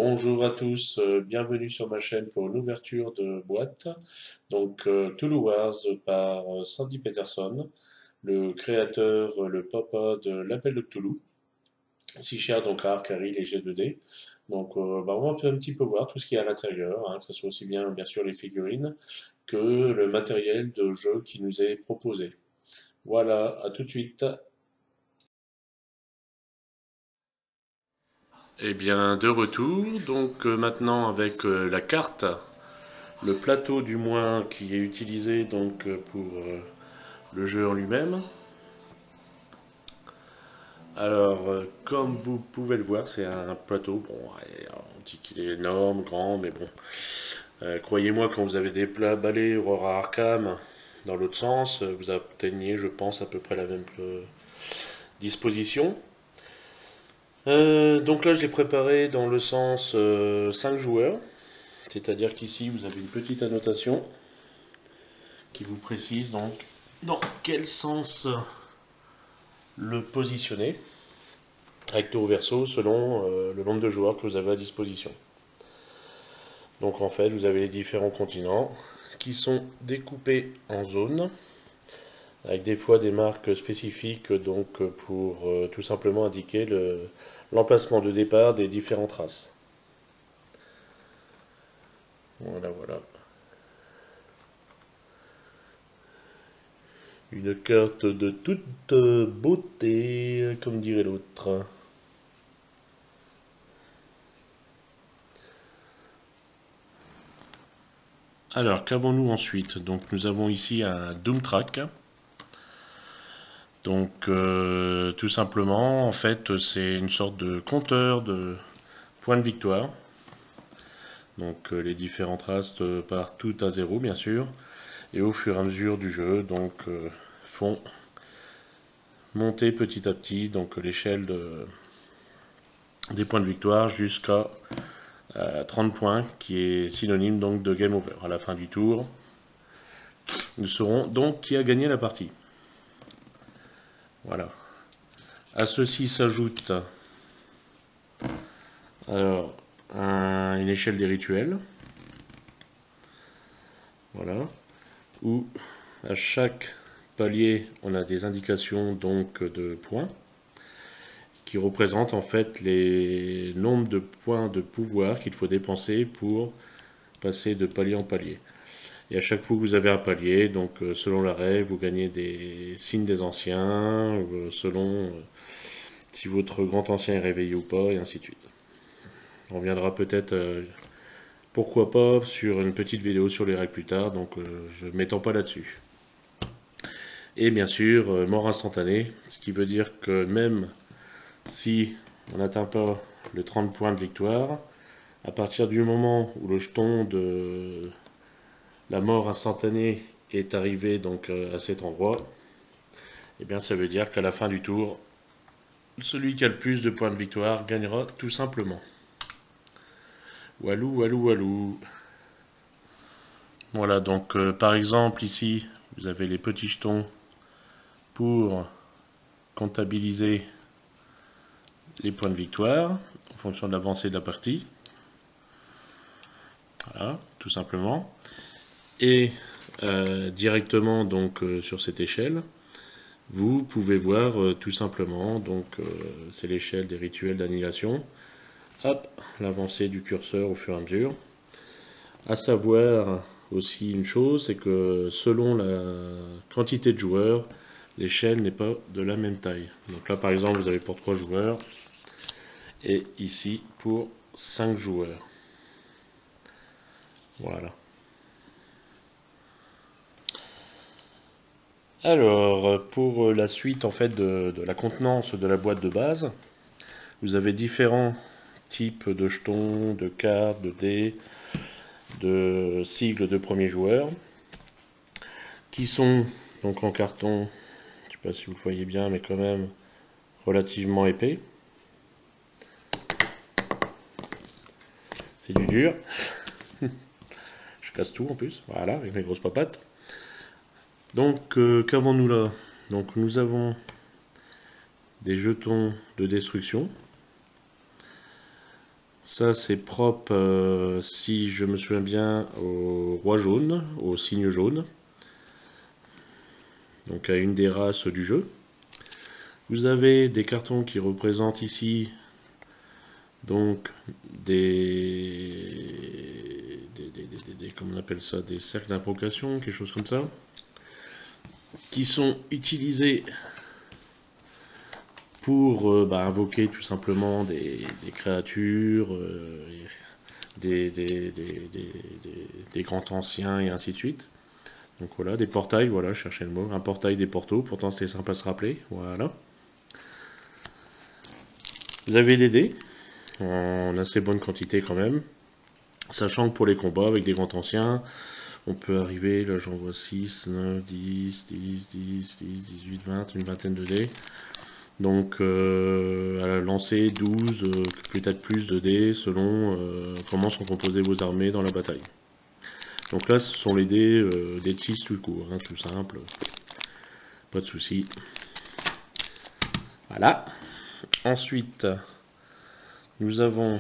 Bonjour à tous, bienvenue sur ma chaîne pour une ouverture de boîte. Donc Cthulhu Wars par Sandy Peterson, le créateur, le papa de l'Appel de Cthulhu, si cher donc à Arcari et G2D. Donc on va un petit peu voir tout ce qu'il y a à l'intérieur, hein, que ce soit aussi bien sûr les figurines que le matériel de jeu qui nous est proposé. Voilà, à tout de suite. Eh bien, de retour, donc maintenant avec la carte, le plateau du moins qui est utilisé donc pour le jeu en lui-même. Alors, comme vous pouvez le voir, c'est un plateau, bon, on dit qu'il est énorme, grand, mais bon, croyez-moi, quand vous avez des balais Aurora Arkham dans l'autre sens, vous atteignez, je pense, à peu près la même disposition. Donc là, je l'ai préparé dans le sens 5 joueurs. C'est-à-dire qu'ici, vous avez une petite annotation qui vous précise donc dans quel sens le positionner, recto ou verso, selon le nombre de joueurs que vous avez à disposition. Donc en fait, vous avez les différents continents qui sont découpés en zones, avec des fois des marques spécifiques donc pour tout simplement indiquer l'emplacement de départ des différentes races. Voilà, voilà. Une carte de toute beauté, comme dirait l'autre. Alors, qu'avons-nous ensuite? Donc, nous avons ici un Doom Track. Donc, tout simplement, en fait, c'est une sorte de compteur de points de victoire. Donc, les différentes races partent toutes à 0, bien sûr. Et au fur et à mesure du jeu, donc, font monter petit à petit donc l'échelle des points de victoire jusqu'à 30 points, qui est synonyme donc de game over. À la fin du tour, nous saurons donc qui a gagné la partie. Voilà. À ceci s'ajoute alors une échelle des rituels. Voilà. Où à chaque palier, on a des indications donc de points qui représentent en fait les nombres de points de pouvoir qu'il faut dépenser pour passer de palier en palier. Et à chaque fois que vous avez un palier, donc selon la règle, vous gagnez des signes des anciens, selon si votre grand ancien est réveillé ou pas, et ainsi de suite. On reviendra peut-être, pourquoi pas, sur une petite vidéo sur les règles plus tard, donc je ne m'étends pas là-dessus. Et bien sûr, mort instantanée, ce qui veut dire que même si on n'atteint pas le 30 points de victoire, à partir du moment où le jeton de la mort instantanée est arrivé donc à cet endroit, et bien ça veut dire qu'à la fin du tour, celui qui a le plus de points de victoire gagnera tout simplement. Walou, walou, walou. Voilà, donc par exemple ici, vous avez les petits jetons pour comptabiliser les points de victoire en fonction de l'avancée de la partie. Voilà, tout simplement. Et directement donc sur cette échelle, vous pouvez voir tout simplement, donc c'est l'échelle des rituels d'annihilation. Hop, l'avancée du curseur au fur et à mesure. À savoir aussi une chose, c'est que selon la quantité de joueurs, l'échelle n'est pas de la même taille. Donc là par exemple vous avez pour 3 joueurs et ici pour 5 joueurs. Voilà. Alors pour la suite en fait de la contenance de la boîte de base, vous avez différents types de jetons, de cartes, de dés, de sigles de premier joueur qui sont donc en carton, je ne sais pas si vous le voyez bien mais quand même relativement épais. C'est du dur. Je casse tout en plus, voilà, avec mes grosses papates. Donc, qu'avons-nous là? Donc, nous avons des jetons de destruction. Ça c'est propre, si je me souviens bien, au roi jaune, au cygne jaune. Donc à une des races du jeu. Vous avez des cartons qui représentent ici donc comment on appelle ça, des cercles d'invocation, quelque chose comme ça, qui sont utilisés pour invoquer tout simplement des créatures, des grands anciens et ainsi de suite. Donc voilà, des portails, voilà, je cherchais le mot, un portail des portaux, pourtant c'était simple à se rappeler, voilà. Vous avez des dés, en assez bonne quantité quand même, sachant que pour les combats avec des grands anciens, on peut arriver, là j'en vois 6, 9, 10, 10, 10, 10, 18, 20, une vingtaine de dés. Donc à lancer 12, peut-être plus de dés selon comment sont composées vos armées dans la bataille. Donc là ce sont les dés de 6 tout court, hein, tout simple, pas de souci. Voilà. Ensuite, nous avons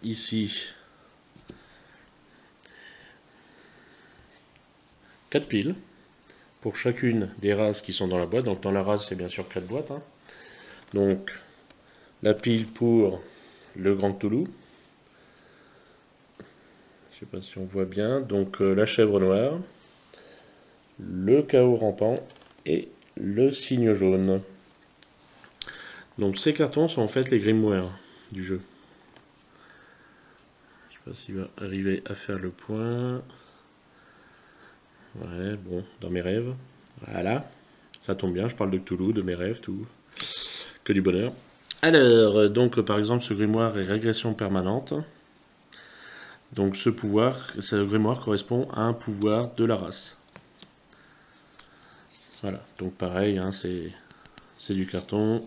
ici 4 piles pour chacune des races qui sont dans la boîte. Donc dans la race, c'est bien sûr 4 boîtes. Hein. Donc la pile pour le Grand Cthulhu. Je sais pas si on voit bien. Donc la chèvre noire, le chaos rampant et le cygne jaune. Donc ces cartons sont en fait les grimoires du jeu. Je sais pas s'il va arriver à faire le point. Ouais, bon, dans mes rêves. Voilà. Ça tombe bien, je parle de Cthulhu, de mes rêves, tout. Que du bonheur. Alors, donc par exemple, ce grimoire est régression permanente. Donc ce grimoire correspond à un pouvoir de la race. Voilà, donc pareil, hein, c'est du carton,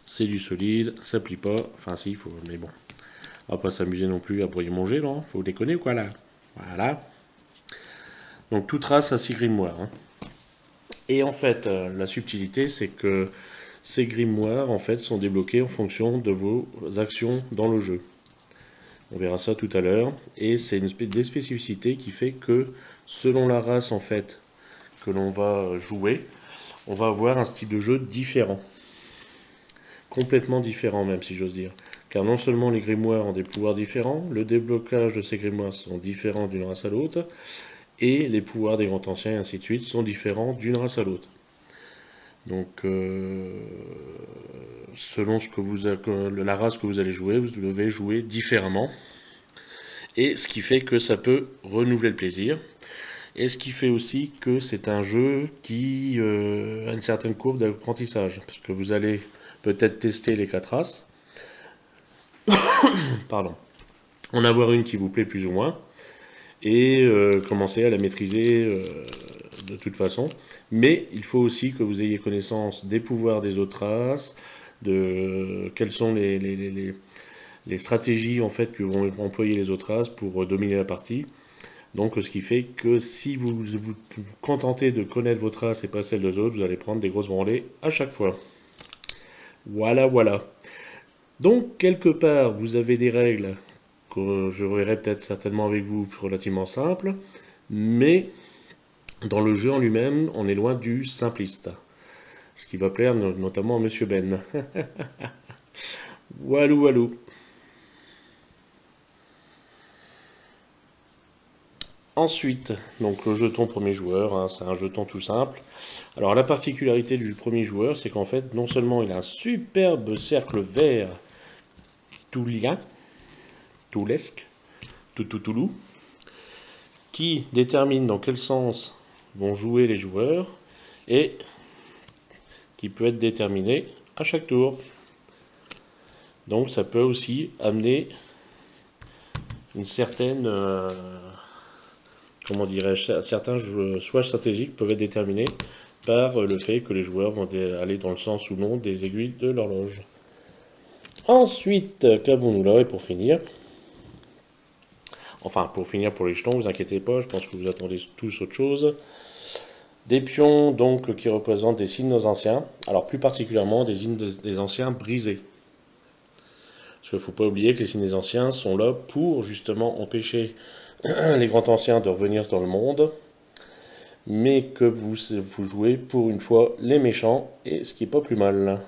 c'est du solide, ça plie pas. Enfin si, faut, mais bon. On va pas s'amuser non plus à brouiller mon jet, non? Faut déconner ou quoi là? Voilà. Donc toute race a 6 grimoires. Hein. Et en fait, la subtilité, c'est que ces grimoires en fait sont débloqués en fonction de vos actions dans le jeu. On verra ça tout à l'heure. Et c'est des spécificités qui fait que selon la race en fait que l'on va jouer, on va avoir un style de jeu différent. Complètement différent même si j'ose dire. Car non seulement les grimoires ont des pouvoirs différents, le déblocage de ces grimoires sont différents d'une race à l'autre, et les pouvoirs des grands anciens et ainsi de suite sont différents d'une race à l'autre. Donc, selon la race que vous allez jouer, vous devez jouer différemment. Et ce qui fait que ça peut renouveler le plaisir. Et ce qui fait aussi que c'est un jeu qui a une certaine courbe d'apprentissage. Parce que vous allez peut-être tester les 4 races. Pardon. En avoir une qui vous plaît plus ou moins. Et commencer à la maîtriser de toute façon. Mais il faut aussi que vous ayez connaissance des pouvoirs des autres races, de quelles sont les stratégies en fait que vont employer les autres races pour dominer la partie. Donc ce qui fait que si vous vous contentez de connaître votre race et pas celle des autres, vous allez prendre des grosses branlées à chaque fois. Voilà, voilà. Donc quelque part, vous avez des règles que je verrai peut-être certainement avec vous relativement simples, mais dans le jeu en lui-même, on est loin du simpliste. Ce qui va plaire notamment à Monsieur Ben. Walou walou. Ensuite, donc le jeton premier joueur, hein, c'est un jeton tout simple. Alors la particularité du premier joueur, c'est qu'en fait, non seulement il a un superbe cercle vert toulien, toulesque, toutoulou, qui détermine dans quel sens vont jouer les joueurs et qui peut être déterminé à chaque tour. Donc ça peut aussi amener une certaine, comment dirais-je, certains choix stratégiques peuvent être déterminés par le fait que les joueurs vont aller dans le sens ou non des aiguilles de l'horloge. Ensuite, qu'avons-nous là? Et pour finir, enfin pour finir pour les jetons, vous inquiétez pas, je pense que vous attendez tous autre chose. Des pions donc qui représentent des signes anciens, alors plus particulièrement des signes des anciens brisés. Parce qu'il ne faut pas oublier que les signes des anciens sont là pour justement empêcher les grands anciens de revenir dans le monde, mais que vous jouez pour une fois les méchants, et ce qui est pas plus mal.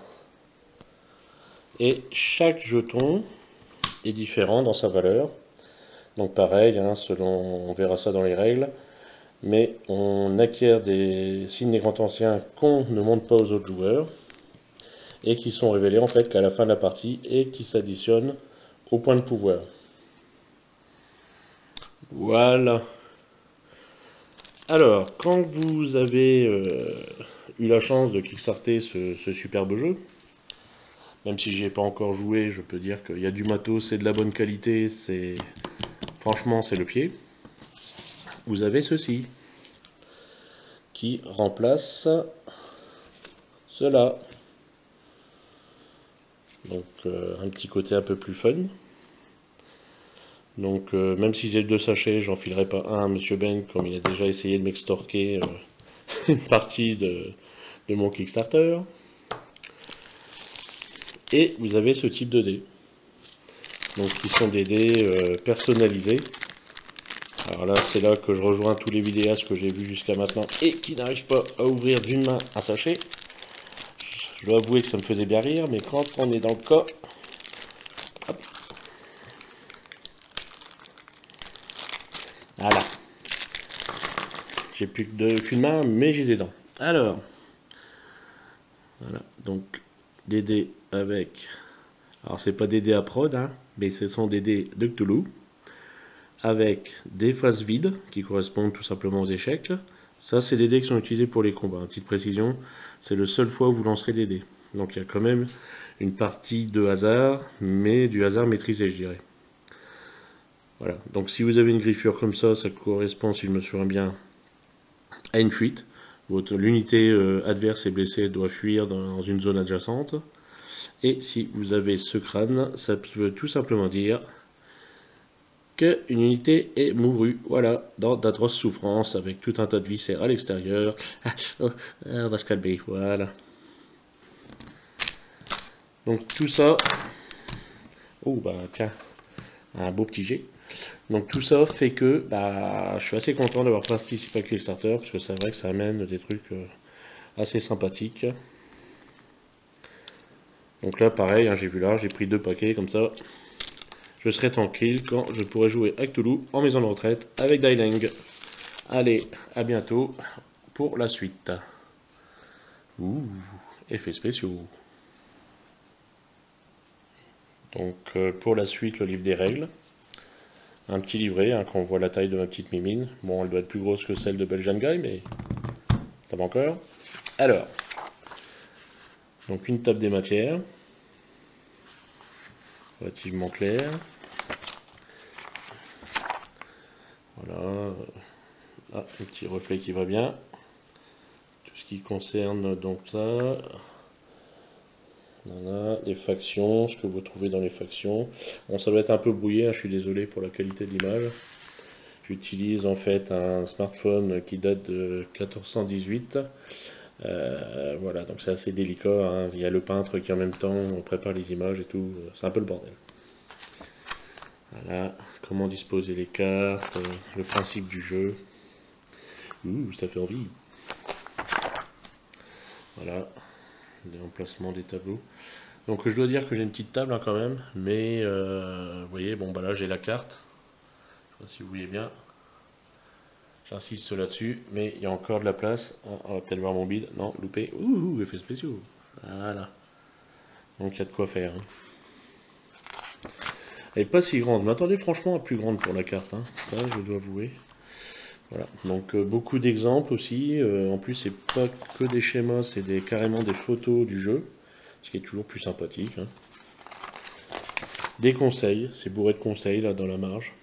Et chaque jeton est différent dans sa valeur. Donc pareil, hein, selon, on verra ça dans les règles, mais on acquiert des signes des grands anciens qu'on ne montre pas aux autres joueurs, et qui sont révélés en fait qu'à la fin de la partie, et qui s'additionnent au point de pouvoir. Voilà. Alors, quand vous avez eu la chance de kickstarter ce superbe jeu, même si j'y ai pas encore joué, je peux dire qu'il y a du matos, c'est de la bonne qualité, franchement c'est le pied. Vous avez ceci, qui remplace cela. Donc un petit côté un peu plus fun. Donc même si j'ai 2 sachets, j'en filerai pas un à Monsieur Ben, comme il a déjà essayé de m'extorquer une partie de mon Kickstarter. Et vous avez ce type de dés. Donc qui sont des dés personnalisés. Alors là, c'est là que je rejoins tous les vidéastes que j'ai vus jusqu'à maintenant et qui n'arrivent pas à ouvrir d'une main un sachet. Je dois avouer que ça me faisait bien rire, mais quand on est dans le cas... Hop. Voilà. J'ai plus qu'une main, mais j'ai des dents. Alors, voilà, donc des dés avec... Alors c'est pas des dés à prod, hein, mais ce sont des dés de Cthulhu, avec des faces vides, qui correspondent tout simplement aux échecs. Ça, c'est des dés qui sont utilisés pour les combats. Une petite précision, c'est le seul fois où vous lancerez des dés. Donc il y a quand même une partie de hasard, mais du hasard maîtrisé, je dirais. Voilà. Donc si vous avez une griffure comme ça correspond, si je me souviens bien, à une fuite. L'unité adverse est blessée, doit fuir dans une zone adjacente. Et si vous avez ce crâne, ça peut tout simplement dire qu'une unité est mourue, voilà, dans d'atroces souffrances, avec tout un tas de viscères à l'extérieur. On va se calmer, voilà. Donc tout ça... Oh bah tiens, un beau petit jet. Donc tout ça fait que je suis assez content d'avoir participé à Kickstarter, parce que c'est vrai que ça amène des trucs assez sympathiques. Donc là pareil, hein, j'ai vu là, j'ai pris 2 paquets comme ça. Je serai tranquille quand je pourrai jouer à Cthulhu en maison de retraite avec Dailing. Allez, à bientôt pour la suite. Ouh, effets spéciaux. Donc pour la suite, le livre des règles. Un petit livret, hein, quand on voit la taille de ma petite mimine. Bon, elle doit être plus grosse que celle de Belgian Guy, mais ça va encore. Alors, donc une table des matières. Relativement claire. Voilà. Ah, un petit reflet qui va bien. Tout ce qui concerne donc ça. Voilà, les factions, ce que vous trouvez dans les factions. Bon, ça doit être un peu brouillé, hein, je suis désolé pour la qualité de l'image. J'utilise en fait un smartphone qui date de 1418. Voilà, donc c'est assez délicat, hein. Il y a le peintre qui en même temps prépare les images et tout. C'est un peu le bordel. Voilà, comment disposer les cartes, le principe du jeu. Ouh, ça fait envie. Voilà, l'emplacement des tableaux. Donc je dois dire que j'ai une petite table hein, quand même, mais vous voyez, bon bah là j'ai la carte. Je sais pas si vous voyez bien. J'insiste là-dessus, mais il y a encore de la place. Ah, on va peut-être voir mon bide. Non, loupé. Ouh, effets spéciaux. Voilà. Donc il y a de quoi faire. Hein. Elle n'est pas si grande. Je m'attendais franchement à plus grande pour la carte. Hein. Ça, je dois avouer. Voilà. Donc beaucoup d'exemples aussi. En plus, c'est pas que des schémas, c'est carrément des photos du jeu. Ce qui est toujours plus sympathique. Hein. Des conseils. C'est bourré de conseils là dans la marge.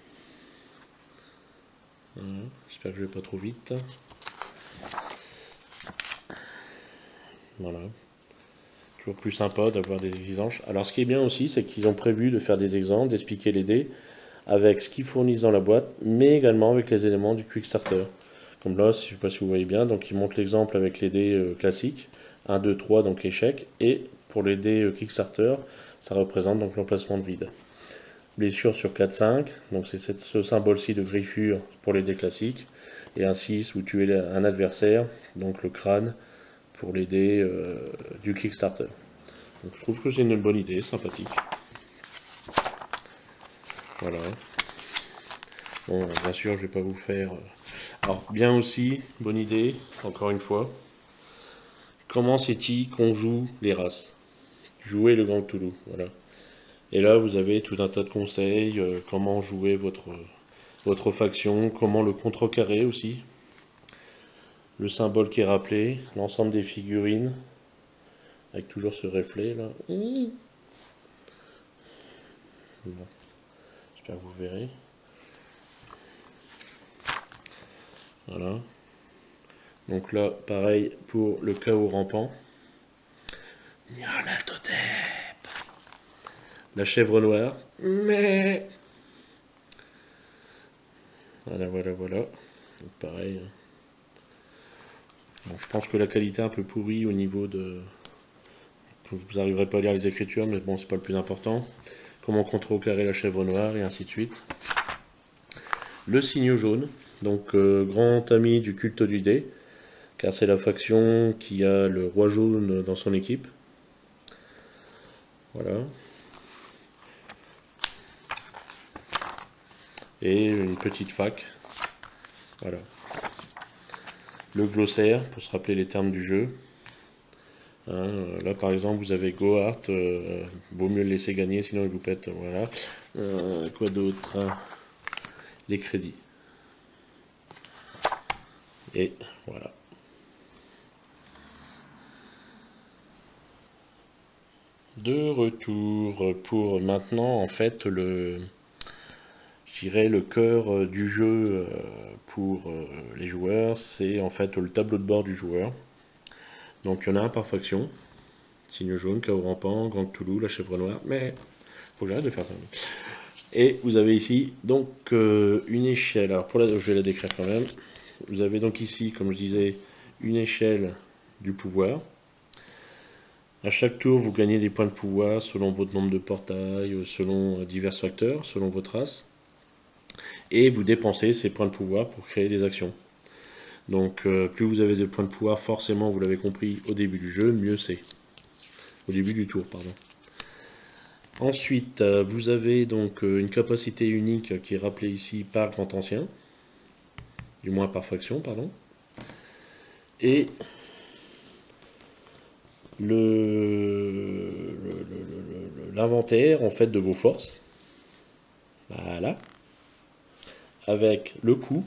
Voilà. J'espère que je vais pas trop vite. Voilà. Toujours plus sympa d'avoir des exemples. Alors ce qui est bien aussi, c'est qu'ils ont prévu de faire des exemples, d'expliquer les dés avec ce qu'ils fournissent dans la boîte, mais également avec les éléments du Quickstarter. Comme là, je ne sais pas si vous voyez bien, donc ils montrent l'exemple avec les dés classiques, 1, 2, 3, donc échec. Et pour les dés Kickstarter, ça représente donc l'emplacement de vide. Blessure sur 4, 5, donc c'est ce symbole-ci de griffure pour les dés classiques. Et un 6 où tuer un adversaire, donc le crâne pour les dés du Kickstarter. Donc je trouve que c'est une bonne idée, sympathique. Voilà. Bon, bien sûr, je vais pas vous faire... Alors, bien aussi, bonne idée, encore une fois. Comment c'est-il qu'on joue les races? Jouer le Grand Cthulhu, voilà. Et là, vous avez tout un tas de conseils, comment jouer votre faction, comment le contrecarrer aussi. Le symbole qui est rappelé, l'ensemble des figurines, avec toujours ce reflet là. Bon, j'espère que vous verrez. Voilà. Donc là, pareil pour le chaos rampant. Nyarlathotep. La chèvre noire. Mais... Voilà, voilà, voilà. Donc pareil. Bon, je pense que la qualité est un peu pourrie au niveau de... Vous n'arriverez pas à lire les écritures, mais bon, c'est pas le plus important. Comment contrecarrer la chèvre noire, et ainsi de suite. Le signe jaune, donc grand ami du culte du dé, car c'est la faction qui a le roi jaune dans son équipe. Voilà. Et une petite fac. Voilà. Le glossaire, pour se rappeler les termes du jeu. Hein, là par exemple vous avez Gohart, vaut mieux le laisser gagner sinon il vous pète. Voilà. Quoi d'autre? Les crédits. Et voilà. De retour pour maintenant en fait je dirais le cœur du jeu pour les joueurs, c'est en fait le tableau de bord du joueur. Donc il y en a un par faction. Signe jaune, chaos rampant, Grand Cthulhu, la chèvre noire, mais faut que j'arrête de faire ça. Et vous avez ici donc une échelle. Alors je vais la décrire quand même. Vous avez donc ici, comme je disais, une échelle du pouvoir. À chaque tour, vous gagnez des points de pouvoir selon votre nombre de portails, selon divers facteurs, selon votre race. Et vous dépensez ces points de pouvoir pour créer des actions. Donc plus vous avez de points de pouvoir, forcément, vous l'avez compris au début du jeu, mieux c'est. Au début du tour, pardon. Ensuite, vous avez donc une capacité unique qui est rappelée ici par Grand Ancien, du moins par faction, pardon. Et l'inventaire en fait de vos forces. Voilà. Avec le coût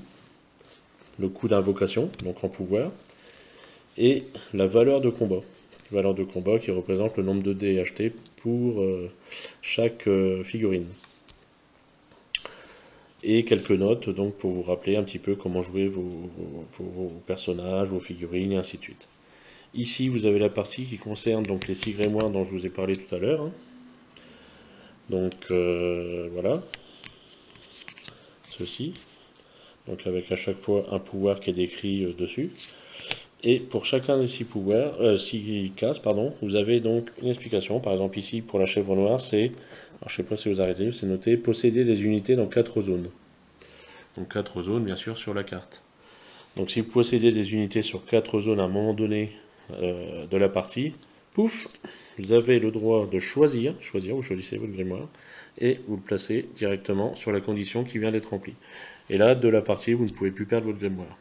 d'invocation, donc en pouvoir, et la valeur de combat. Valeur de combat qui représente le nombre de dés achetés pour chaque figurine. Et quelques notes donc pour vous rappeler un petit peu comment jouer vos personnages, vos figurines et ainsi de suite. Ici vous avez la partie qui concerne donc les 6 grimoires dont je vous ai parlé tout à l'heure. Hein. Donc voilà. Ceci. Donc avec à chaque fois un pouvoir qui est décrit dessus. Et pour chacun des 6 pouvoirs, 6 cases, pardon, vous avez donc une explication. Par exemple ici pour la chèvre noire, c'est, alors je sais pas si vous arrêtez, c'est noté, posséder des unités dans 4 zones. Donc 4 zones bien sûr sur la carte. Donc si vous possédez des unités sur 4 zones à un moment donné de la partie, pouf, vous avez le droit de choisir, vous choisissez votre grimoire, et vous le placez directement sur la condition qui vient d'être remplie. Et là, de la partie, vous ne pouvez plus perdre votre grimoire.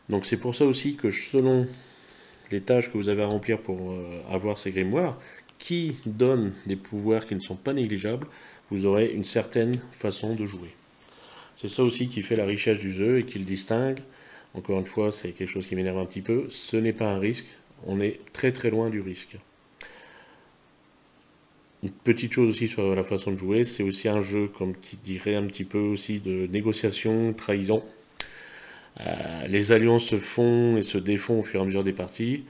Donc c'est pour ça aussi que selon les tâches que vous avez à remplir pour avoir ces grimoires, qui donnent des pouvoirs qui ne sont pas négligeables, vous aurez une certaine façon de jouer. C'est ça aussi qui fait la richesse du jeu et qui le distingue. Encore une fois, c'est quelque chose qui m'énerve un petit peu. Ce n'est pas un risque, on est très très loin du risque. Une petite chose aussi sur la façon de jouer, c'est aussi un jeu comme qui dirait un petit peu aussi de négociation, trahison. Les alliances se font et se défont au fur et à mesure des parties,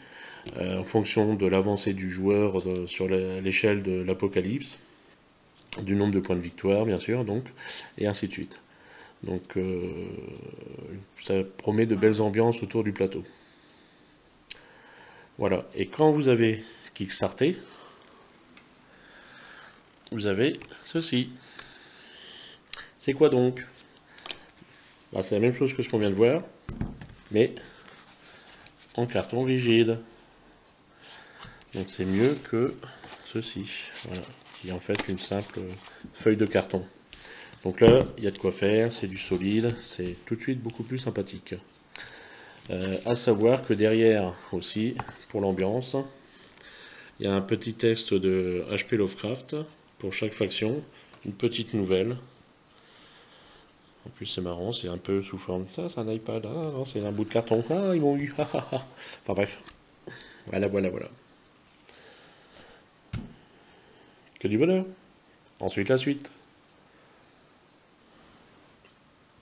en fonction de l'avancée du joueur sur l'échelle de l'apocalypse, du nombre de points de victoire bien sûr, donc, et ainsi de suite. Donc ça promet de belles ambiances autour du plateau. Voilà. Et quand vous avez kickstarté, vous avez ceci. C'est quoi donc? Bah, c'est la même chose que ce qu'on vient de voir, mais en carton rigide. Donc c'est mieux que ceci, voilà, qui est en fait une simple feuille de carton. Donc là, il y a de quoi faire, c'est du solide, c'est tout de suite beaucoup plus sympathique. À savoir que derrière aussi, pour l'ambiance, il y a un petit texte de HP Lovecraft pour chaque faction, une petite nouvelle. En plus c'est marrant, c'est un peu sous forme, ça c'est un iPad, ah non c'est un bout de carton, ah ils m'ont eu, enfin bref, voilà. Que du bonheur. Ensuite la suite.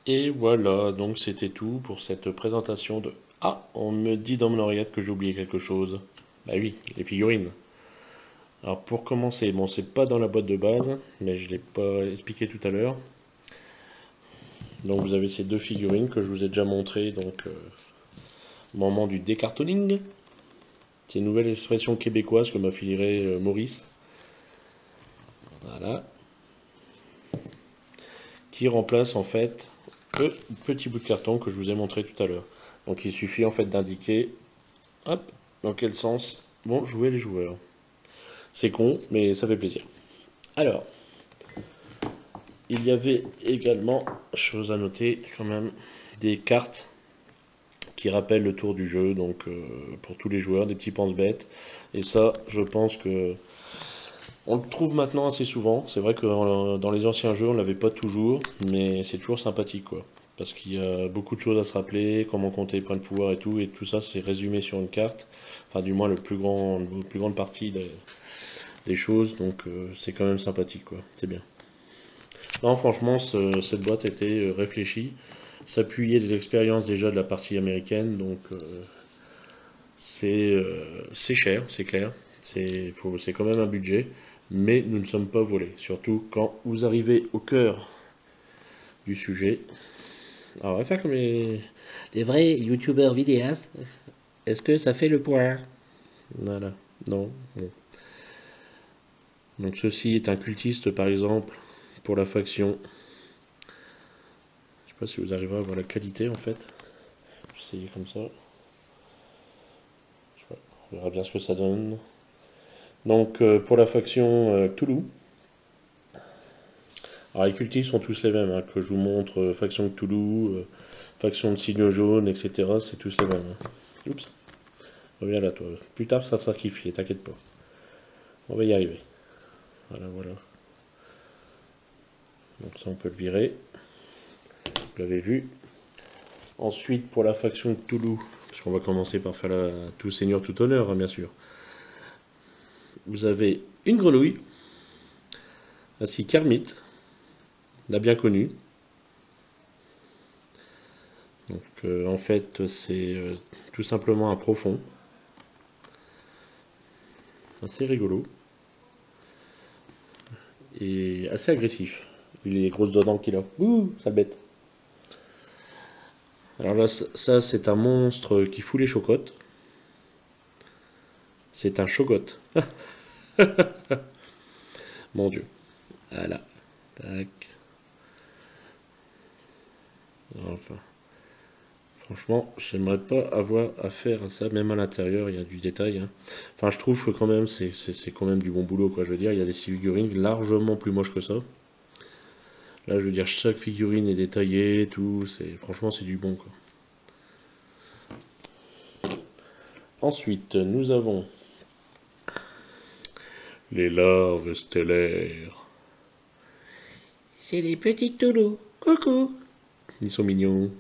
Et voilà, donc c'était tout pour cette présentation de... Ah, on me dit dans mon oreillette que j'ai oublié quelque chose. Bah oui, les figurines. Alors pour commencer, bon c'est pas dans la boîte de base, mais je l'ai pas expliqué tout à l'heure. Donc vous avez ces deux figurines que je vous ai déjà montrées, donc au moment du décartoning. C'est une nouvelle expression québécoise que m'a filé Maurice. Voilà. Qui remplace en fait le petit bout de carton que je vous ai montré tout à l'heure. Donc il suffit en fait d'indiquer, hop, dans quel sens vont jouer les joueurs. C'est con, mais ça fait plaisir. Alors, il y avait également, chose à noter quand même, des cartes qui rappellent le tour du jeu, donc pour tous les joueurs, des petits pense-bêtes. Et ça, je pense que on le trouve maintenant assez souvent. C'est vrai que dans les anciens jeux, on l'avait pas toujours, mais c'est toujours sympathique, quoi. Parce qu'il y a beaucoup de choses à se rappeler, comment compter les points de pouvoir et tout ça, c'est résumé sur une carte. Enfin, du moins, la plus grande partie des choses, donc c'est quand même sympathique, quoi. C'est bien. Non, franchement, cette boîte était réfléchie, s'appuyait des expériences déjà de la partie américaine, donc c'est cher, c'est clair, c'est quand même un budget, mais nous ne sommes pas volés, surtout quand vous arrivez au cœur du sujet. Alors, on va faire comme les vrais youtubeurs vidéastes. Est-ce que ça fait le poire? Voilà, non. Bon. Donc ceci est un cultiste par exemple pour la faction. Je sais pas si vous arriverez à voir la qualité en fait. J'essaye comme ça. On verra bien ce que ça donne. Donc pour la faction Cthulhu. Alors les cultistes sont tous les mêmes, hein, que je vous montre, faction Cthulhu, faction de signe jaune, etc. C'est tous les mêmes. Hein. Oups. Reviens là toi. Plus tard ça sera kiffé, t'inquiète pas. On va y arriver. Voilà. Donc ça on peut le virer. Vous l'avez vu. Ensuite pour la faction Cthulhu, parce qu'on va commencer par faire tout seigneur, tout honneur, hein, bien sûr. Vous avez une grenouille, ainsi Kermit, la bien connue. Donc en fait c'est tout simplement un profond. Assez rigolo. Et assez agressif. Il est grosses dents qu'il a. Ouh, sale bête. Alors là, ça c'est un monstre qui fout les chocottes. C'est un chogotte. Mon Dieu. Voilà. Tac. Enfin. Franchement, j'aimerais pas avoir affaire à ça, même à l'intérieur, il y a du détail. Hein. Enfin, je trouve que quand même, c'est quand même du bon boulot, quoi. Je veux dire, il y a des figurines largement plus moches que ça. Là, je veux dire, chaque figurine est détaillée, tout. Franchement, c'est du bon, quoi. Ensuite, nous avons les larves stellaires. C'est les petits Cthulhu. Coucou. Ils sont mignons.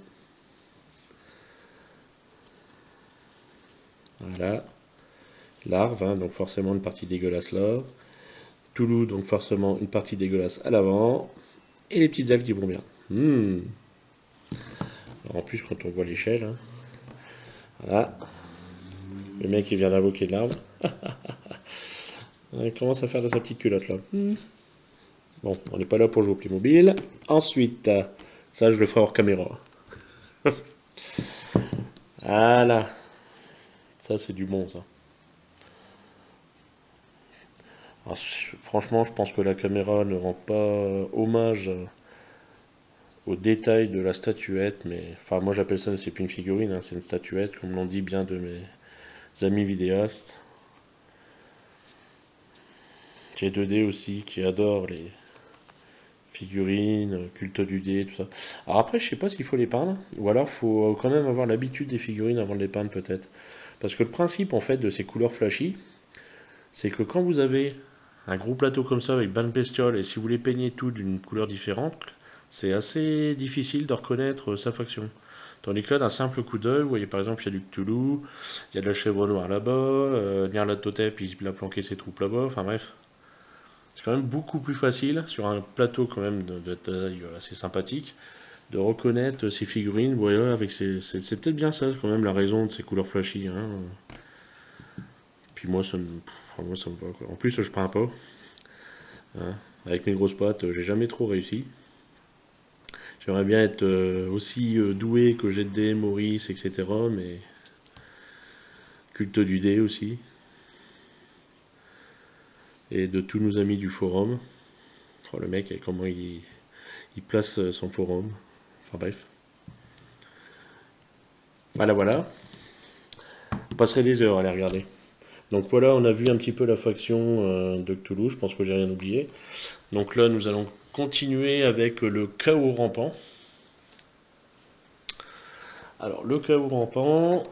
Voilà. Larve, hein, donc forcément une partie dégueulasse là. Cthulhu, donc forcément une partie dégueulasse à l'avant. Et les petites ailes qui vont bien. Alors en plus, quand on voit l'échelle, hein, voilà. Le mec il vient d'invoquer de l'arbre. Il commence à faire de sa petite culotte là. Bon, on n'est pas là pour jouer au Playmobil. Ensuite, ça je le ferai hors caméra. Voilà. Ça c'est du bon ça. Alors, franchement, je pense que la caméra ne rend pas hommage aux détails de la statuette, mais enfin moi j'appelle ça, c'est plus une figurine, hein, c'est une statuette, comme l'ont dit bien de mes amis vidéastes. J'ai 2D aussi qui adore les figurines, culte du dé, tout ça. Alors après, je sais pas s'il faut les peindre, ou alors faut quand même avoir l'habitude des figurines avant de les peindre peut-être. Parce que le principe en fait de ces couleurs flashy, c'est que quand vous avez un gros plateau comme ça avec plein de bestioles, et si vous les peignez tout d'une couleur différente, c'est assez difficile de reconnaître sa faction. Tandis que là, d'un simple coup d'œil, vous voyez par exemple, il y a du Cthulhu, il y a de la chèvre noire là-bas, Nyarlathotep, il a planqué ses troupes là-bas, enfin bref. C'est quand même beaucoup plus facile, sur un plateau quand même de taille assez sympathique, de reconnaître ces figurines. Voilà, avec c'est peut-être bien ça, quand même, la raison de ces couleurs flashy. Hein. Puis moi, moi, ça me va. Quoi. En plus, je peins pas. Hein. Avec mes grosses pattes, j'ai jamais trop réussi. J'aimerais bien être aussi doué que GD, Maurice, etc. Mais culte du dé aussi. Et de tous nos amis du forum. Oh, le mec, comment il place son forum. Enfin bref. Voilà, voilà. On passerait des heures à les regarder. Donc voilà, on a vu un petit peu la faction de Cthulhu, je pense que j'ai rien oublié. Donc là, nous allons continuer avec le chaos rampant. Alors, le chaos rampant,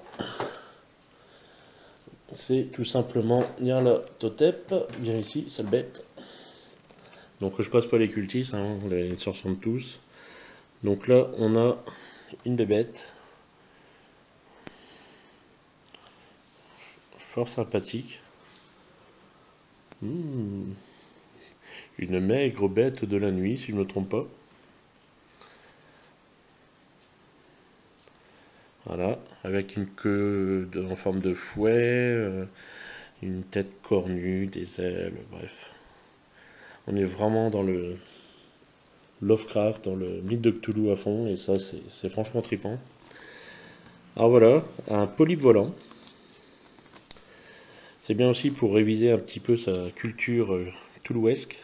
c'est tout simplement Nyarlathotep, viens ici, sale bête. Donc je passe pas les cultistes, hein, les se ressemblent tous. Donc là, on a une bébête, fort sympathique. Une maigre bête de la nuit, si je ne me trompe pas. Voilà, avec une queue en forme de fouet, une tête cornue, des ailes, bref. On est vraiment dans le Lovecraft, dans le mythe de Cthulhu à fond, et ça, c'est franchement trippant. Alors voilà, un polype volant. C'est bien aussi pour réviser un petit peu sa culture toulouesque.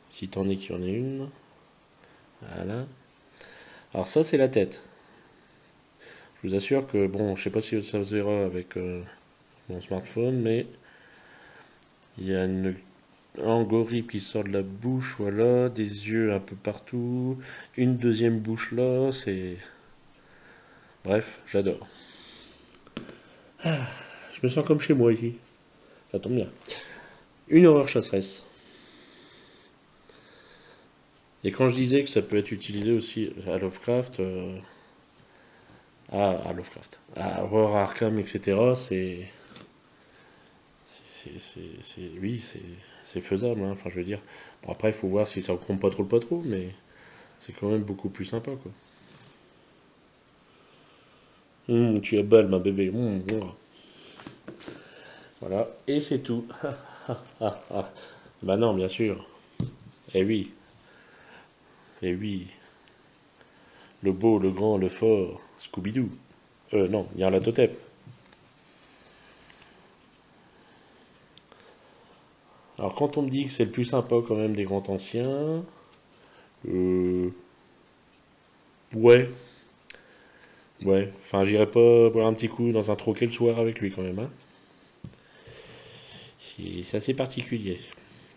Si t'en es qu'il y en ait une. Voilà. Alors ça, c'est la tête. Je vous assure que, bon, je sais pas si ça se verra avec mon smartphone, mais il y a une gorille qui sort de la bouche, voilà, des yeux un peu partout, une deuxième bouche là, c'est... Bref, j'adore. Je me sens comme chez moi ici. Ça tombe bien. Une horreur chasseresse. Et quand je disais que ça peut être utilisé aussi à Lovecraft, à Lovecraft, à Horror Arkham, etc., oui, c'est faisable, hein. Enfin, je veux dire. Bon, après, il faut voir si ça ne pas trop le pas trop, mais c'est quand même beaucoup plus sympa, quoi. Tu es belle, ma bébé. Voilà, et c'est tout. Bah non, bien sûr. Eh oui, eh oui. Le beau, le grand, le fort, Scooby-Doo. Non, il y a la Totep. Alors, quand on me dit que c'est le plus sympa quand même des grands anciens, euh, ouais, ouais. Enfin, j'irai pas boire un petit coup dans un troquet le soir avec lui quand même, hein. C'est assez particulier.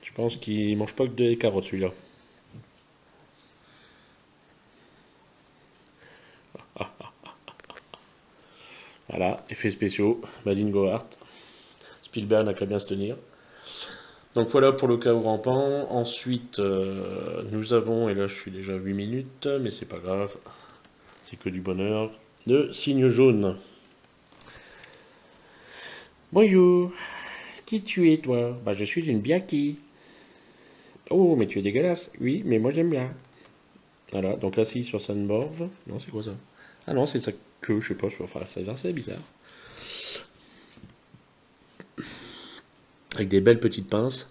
Je pense qu'il mange pas que des carottes celui-là. Voilà, effets spéciaux, Madine Gohart. Spielberg n'a qu'à bien se tenir. Donc voilà pour le chaos rampant. Ensuite, nous avons, et là je suis déjà à 8 minutes, mais c'est pas grave, c'est que du bonheur, le cygne jaune. Bonjour, qui tu es toi? Bah je suis une biaki. Oh, mais tu es dégueulasse. Oui, mais moi j'aime bien. Voilà, donc assis sur sa morve. Non, c'est quoi ça? Ah non, c'est sa queue, je sais pas, enfin, c'est assez bizarre. Avec des belles petites pinces.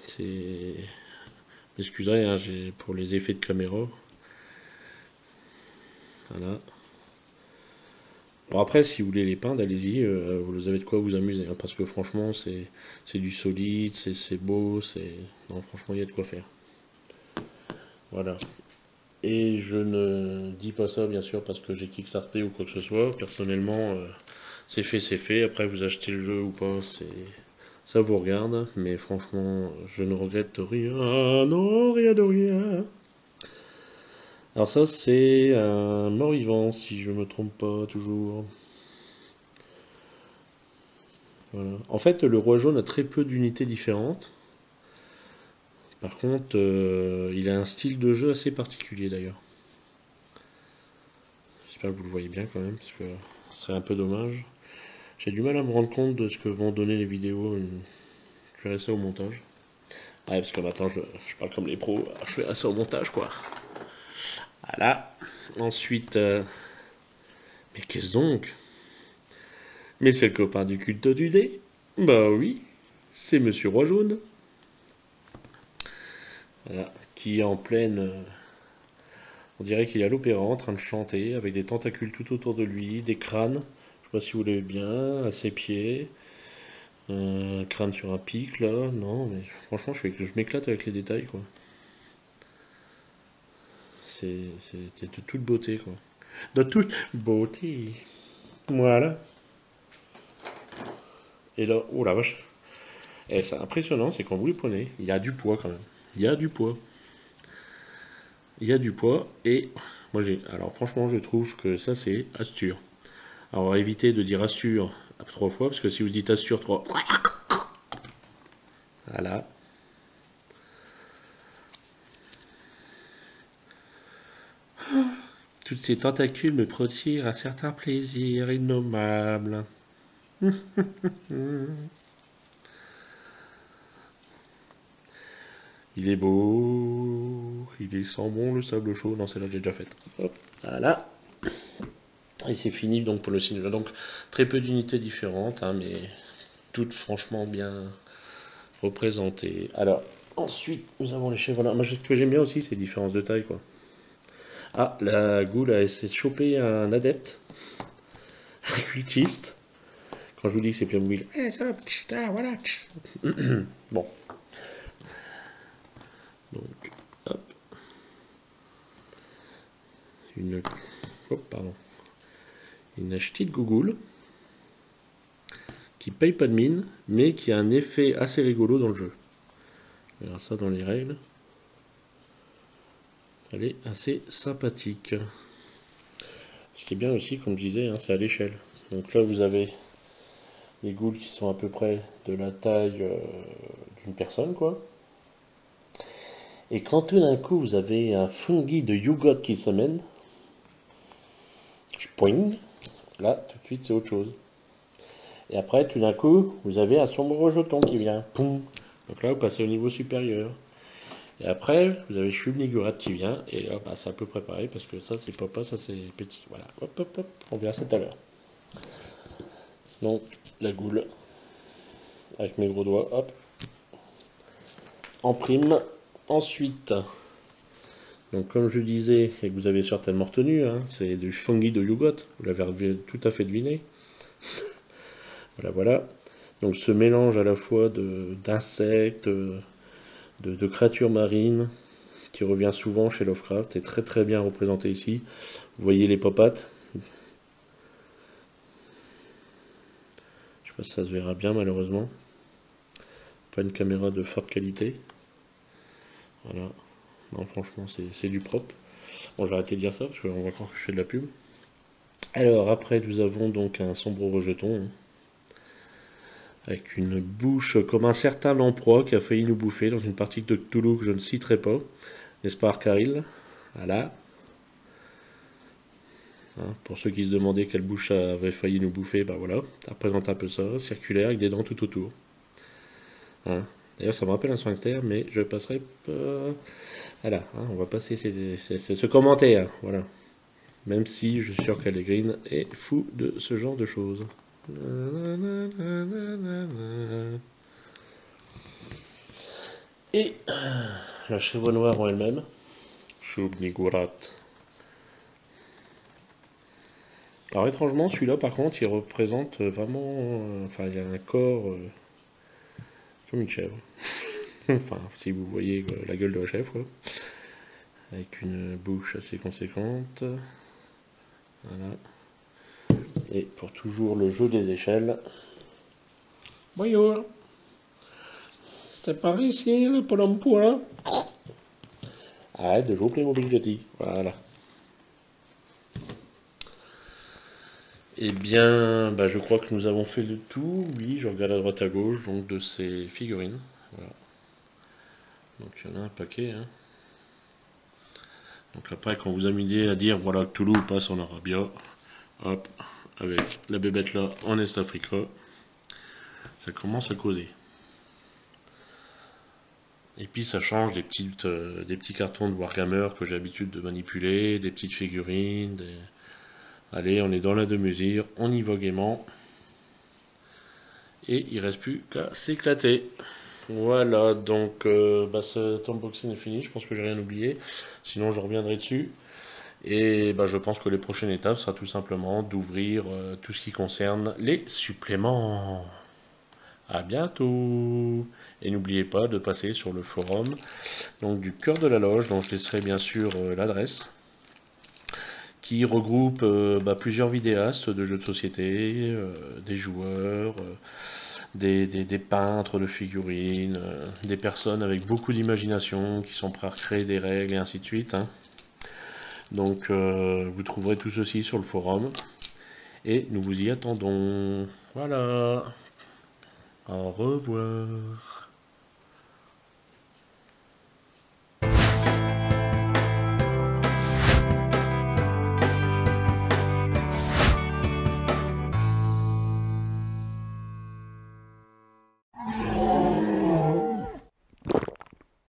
C'est... M'excuserez, hein, pour les effets de caméra. Voilà. Bon après, si vous voulez les peindre, allez-y, vous avez de quoi vous amuser, hein, parce que franchement, c'est du solide, c'est beau, non, franchement, il y a de quoi faire. Voilà. Et je ne dis pas ça, bien sûr, parce que j'ai kickstarté ou quoi que ce soit. Personnellement, c'est fait, c'est fait. Après, vous achetez le jeu ou pas, ça vous regarde. Mais franchement, je ne regrette rien. Non, rien de rien. Alors ça, c'est un mort-vivant, si je me trompe pas, toujours. Voilà. En fait, le roi jaune a très peu d'unités différentes. Par contre, il a un style de jeu assez particulier d'ailleurs. J'espère que vous le voyez bien quand même, parce que ce serait un peu dommage. J'ai du mal à me rendre compte de ce que vont donner les vidéos. Je verrai ça au montage. Ouais, parce que maintenant je parle comme les pros, je fais ça au montage quoi. Voilà. Ensuite, mais qu'est-ce donc? Mais c'est le copain du culte du dé? Bah oui, c'est Monsieur Roi Jaune. Voilà. Qui est en pleine. On dirait qu'il est à l'opéra en train de chanter avec des tentacules tout autour de lui, des crânes. Je sais pas si vous l'avez bien, à ses pieds. Un crâne sur un pic là. Non, mais franchement, je m'éclate avec les détails quoi. C'est de toute beauté quoi. De toute beauté. Voilà. Et là, oh la vache. Et c'est impressionnant, c'est quand vous les prenez, il y a du poids quand même. Il y a du poids. Il y a du poids. Et moi j'ai. Alors franchement, je trouve que ça c'est Astur. Alors évitez de dire Astur 3 fois, parce que si vous dites Astur 3. Voilà. Toutes ces tentacules me procurent un certain plaisir innommable. Il est beau, il est sans bon le sable chaud. Non, celle-là j'ai déjà faite. Hop, voilà. Et c'est fini donc pour le cinéma. Donc très peu d'unités différentes, hein, mais toutes franchement bien représentées. Alors ensuite nous avons les chevaux. Moi ce que j'aime bien aussi c'est les différences de taille quoi. Ah, la goule a essayé de choper un adepte, un cultiste. Quand je vous dis que c'est Playmobil. Eh ça, voilà. Bon. Donc, hop. Une. Oh, pardon. Une petite gougoule qui paye pas de mine, mais qui a un effet assez rigolo dans le jeu. On verra ça dans les règles. Elle est assez sympathique. Ce qui est bien aussi, comme je disais, hein, c'est à l'échelle. Donc là, vous avez les ghouls qui sont à peu près de la taille d'une personne, quoi. Et quand tout d'un coup, vous avez un fungi de Yugot qui s'amène, poing, là, tout de suite, c'est autre chose. Et après, tout d'un coup, vous avez un sombre rejeton qui vient. Poum. Donc là, vous passez au niveau supérieur. Et après, vous avez Shub-Nigurat qui vient. Et là, bah, c'est à peu près pareil parce que ça, c'est papa, ça, c'est petit. Voilà. Hop, hop, hop. On verra ça tout à l'heure. Donc, la goule. Avec mes gros doigts. Hop. En prime. Ensuite, donc comme je disais, et que vous avez certainement retenu, hein, c'est du fungi de Yugot. Vous l'avez tout à fait deviné. Voilà, voilà. Donc ce mélange à la fois d'insectes, de créatures marines, qui revient souvent chez Lovecraft, est très très bien représenté ici. Vous voyez les popates. Je sais pas si ça se verra bien malheureusement. Pas une caméra de forte qualité. Voilà. Non, franchement, c'est du propre. Bon, je vais arrêter de dire ça parce qu'on va croire que je fais de la pub. Alors, après, nous avons donc un sombre rejeton, hein, avec une bouche comme un certain lamproie qui a failli nous bouffer dans une partie de Cthulhu que je ne citerai pas. N'est-ce pas, Arcaril? Voilà. Hein, pour ceux qui se demandaient quelle bouche avait failli nous bouffer, bah voilà, ça représente un peu ça, circulaire avec des dents tout autour. Hein. D'ailleurs, ça me rappelle un sphinxter, mais je passerai pas. Voilà, hein, on va passer ce commentaire. Voilà. Même si je suis sûr qu'Allegrine est fou de ce genre de choses. Et la chèvre noire en elle-même. Choub Nigurat. Alors étrangement, celui-là par contre, il représente vraiment... enfin, il a un corps comme une chèvre. Enfin, si vous voyez la gueule de la chèvre, quoi. Avec une bouche assez conséquente. Voilà. Et pour toujours le jeu des échelles. Bonjour. C'est par ici le Pôle emploi. Arrête de jouer au Playmobil Jetty. Voilà. Eh bien, bah, je crois que nous avons fait le tout. Oui, je regarde à droite à gauche donc de ces figurines. Voilà. Donc il y en a un paquet. Hein. Donc après, quand vous amusez à dire voilà que Toulouse passe en Arabia, hop, avec la bébête là en Est Africa, ça commence à causer. Et puis ça change des petits cartons de Warhammer que j'ai l'habitude de manipuler, des petites figurines. Allez, on est dans la demi-mesure, on y va gaiement. Et il reste plus qu'à s'éclater. Voilà, donc cet unboxing est fini, je pense que j'ai rien oublié, sinon je reviendrai dessus. Et je pense que les prochaines étapes sera tout simplement d'ouvrir tout ce qui concerne les suppléments. À bientôt. Et n'oubliez pas de passer sur le forum donc, du cœur de la loge, dont je laisserai bien sûr l'adresse, qui regroupe plusieurs vidéastes de jeux de société, des joueurs, des peintres de figurines, des personnes avec beaucoup d'imagination qui sont prêts à créer des règles et ainsi de suite. Hein. Donc vous trouverez tout ceci sur le forum et nous vous y attendons. Voilà. Au revoir.